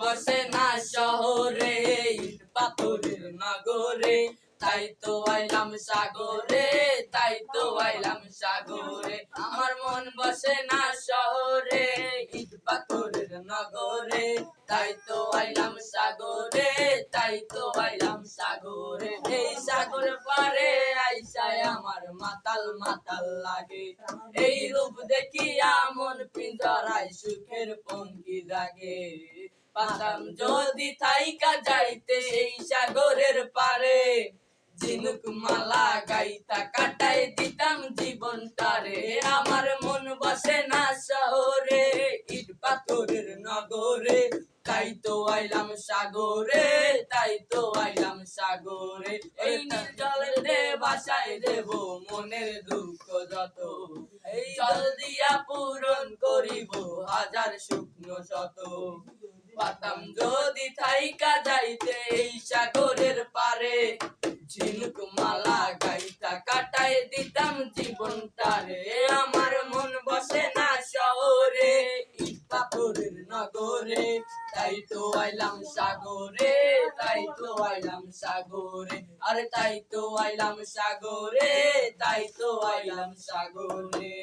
বসে না শহরে, ইট পাথরের নগরে, তাই তো আইলাম সাগরে, তাই তো আইলাম সাগরে। আমার মন বসে না শহরে, ইট পাথরের নগরে, তাই তো আইলাম সাগরে, তাই তো আইলাম সাগরে। এই সাগর পারে আইসায় আমার মাতাল মাতাল লাগে, এই রূপ দেখিয়া মন পিঞ্জরায় সুখের পঙ্কি জাগে। পাতাম যদি থাইকা যাইতে এই সাগরের পারে, ঝিনুক মালা গাইতা কাটাই দিতাম জীবনটারে। আমার মন বসে না শহরে, ইট পাথরের নগরে, তাই তো আইলাম সাগরে, তাই তো আইলাম সাগরে। এই নীল জলেতে ভাসায় দেব মনের দুঃখ যত, এই জল দিয়া পূরণ করিব হাজার শুকনো শত। পাতাম যদি থাইকা যাইতে এই সাগরের পারে, ঝিনুক মালা গাইতা কাটাই দিতাম জীবনটারে। আমার মন বসে না শহরে, ইট পাথরের নগরে, তাই তো আইলাম সাগরে, তাই তো আইলাম সাগরে। আরে তাই তো আইলাম সাগরে, তাই তো আইলাম সাগরে।